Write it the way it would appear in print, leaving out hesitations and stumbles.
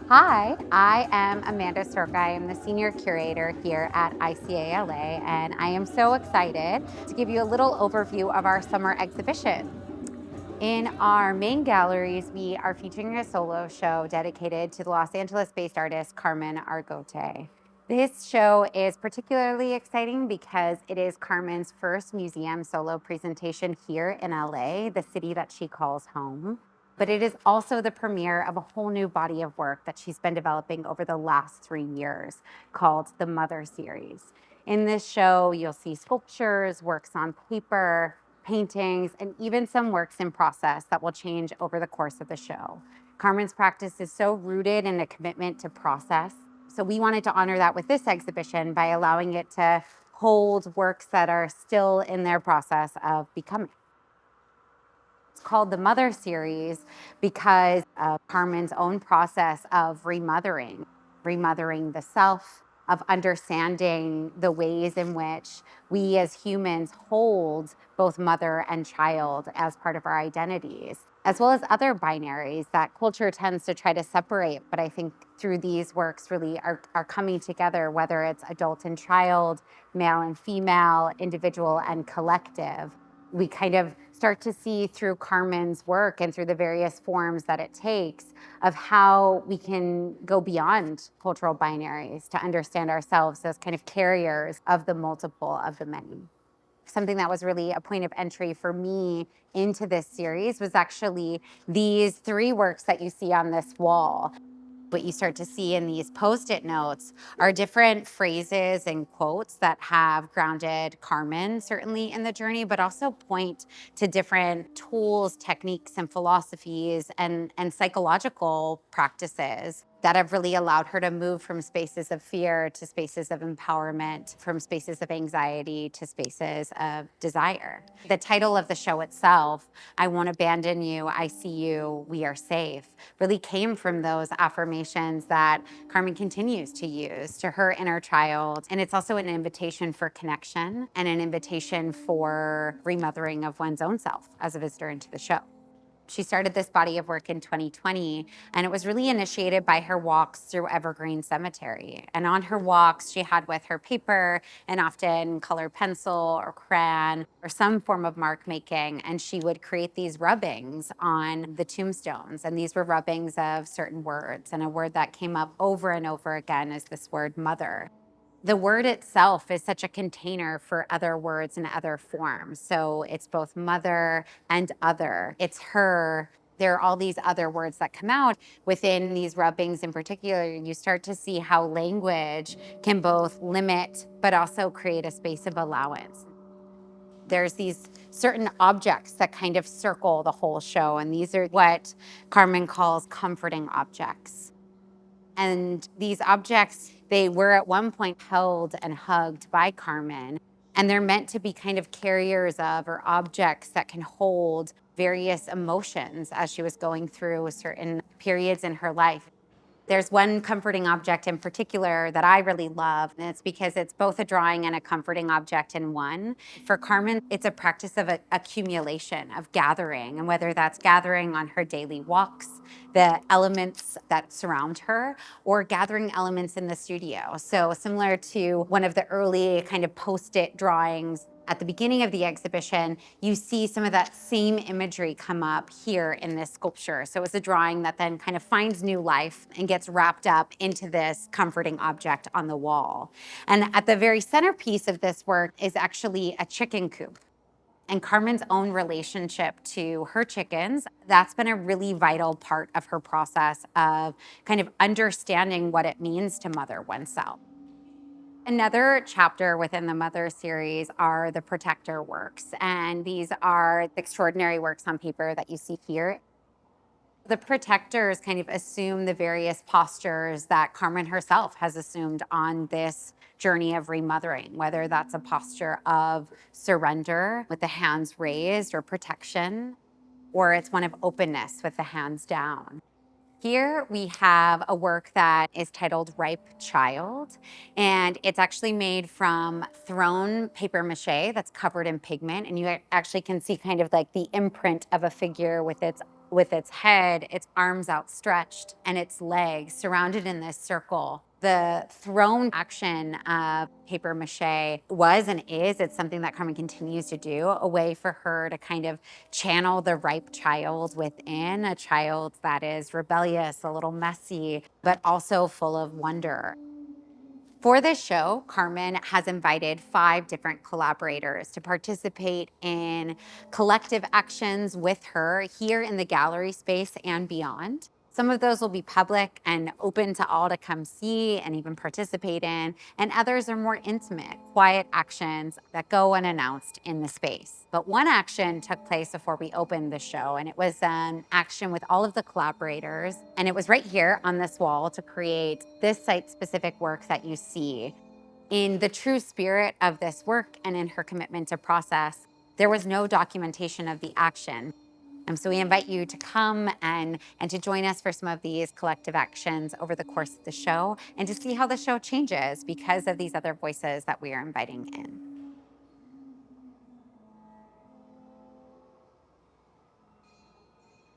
Hi, I am Amanda Sroka. I am the senior curator here at ICALA, and I am so excited to give you a little overview of our summer exhibition. In our main galleries, we are featuring a solo show dedicated to the Los Angeles-based artist Carmen Argote. This show is particularly exciting because it is Carmen's first museum solo presentation here in LA, the city that she calls home. But it is also the premiere of a whole new body of work that she's been developing over the last 3 years called the Mother Series. In this show, you'll see sculptures, works on paper, paintings, and even some works in process that will change over the course of the show. Carmen's practice is so rooted in a commitment to process. So we wanted to honor that with this exhibition by allowing it to hold works that are still in their process of becoming. It's called the Mother Series because of Carmen's own process of remothering the self, of understanding the ways in which we as humans hold both mother and child as part of our identities, as well as other binaries that culture tends to try to separate. But I think through these works really are coming together, whether it's adult and child, male and female, individual and collective. We kind of start to see through Carmen's work and through the various forms that it takes of how we can go beyond cultural binaries to understand ourselves as kind of carriers of the multiple of the many. Something that was really a point of entry for me into this series was actually these 3 works that you see on this wall. What you start to see in these Post-it notes are different phrases and quotes that have grounded Carmen, certainly in the journey, but also point to different tools, techniques, and philosophies and psychological practices that have really allowed her to move from spaces of fear to spaces of empowerment, from spaces of anxiety to spaces of desire. The title of the show itself, I Won't Abandon You, I See You, We Are Safe, really came from those affirmations that Carmen continues to use to her inner child. And it's also an invitation for connection and an invitation for remothering of one's own self as a visitor into the show. She started this body of work in 2020, and it was really initiated by her walks through Evergreen Cemetery. And on her walks, she had with her paper and often colored pencil or crayon or some form of mark making, and she would create these rubbings on the tombstones. And these were rubbings of certain words, and a word that came up over and over again is this word mother. The word itself is such a container for other words and other forms. So it's both mother and other. It's her. There are all these other words that come out within these rubbings in particular. You start to see how language can both limit but also create a space of allowance. There's these certain objects that kind of circle the whole show, and these are what Carmen calls comforting objects. And these objects, they were at one point held and hugged by Carmen, and they're meant to be kind of carriers of or objects that can hold various emotions as she was going through certain periods in her life. There's one comforting object in particular that I really love, and it's because it's both a drawing and a comforting object in one. For Carmen, it's a practice of accumulation, of gathering, and whether that's gathering on her daily walks, the elements that surround her, or gathering elements in the studio. So similar to one of the early kind of Post-it drawings at the beginning of the exhibition, you see some of that same imagery come up here in this sculpture. So it's a drawing that then kind of finds new life and gets wrapped up into this comforting object on the wall. And at the very centerpiece of this work is actually a chicken coop. And Carmen's own relationship to her chickens, that's been a really vital part of her process of kind of understanding what it means to mother oneself. Another chapter within the Mother series are the protector works, and these are extraordinary works on paper that you see here. The protectors kind of assume the various postures that Carmen herself has assumed on this journey of remothering, whether that's a posture of surrender with the hands raised or protection, or it's one of openness with the hands down. Here we have a work that is titled Ripe Child, and it's actually made from thrown paper mache that's covered in pigment, and you actually can see kind of like the imprint of a figure with its with its head, its arms outstretched, and its legs surrounded in this circle. The thrown action of paper mache was and is, it's something that Carmen continues to do, a way for her to kind of channel the ripe child within, a child that is rebellious, a little messy, but also full of wonder. For this show, Carmen has invited 5 different collaborators to participate in collective actions with her here in the gallery space and beyond. Some of those will be public and open to all to come see and even participate in, and others are more intimate, quiet actions that go unannounced in the space. But one action took place before we opened the show, and it was an action with all of the collaborators, and it was right here on this wall to create this site-specific work that you see. In the true spirit of this work and in her commitment to process, there was no documentation of the action. So we invite you to come and to join us for some of these collective actions over the course of the show and to see how the show changes because of these other voices that we are inviting in.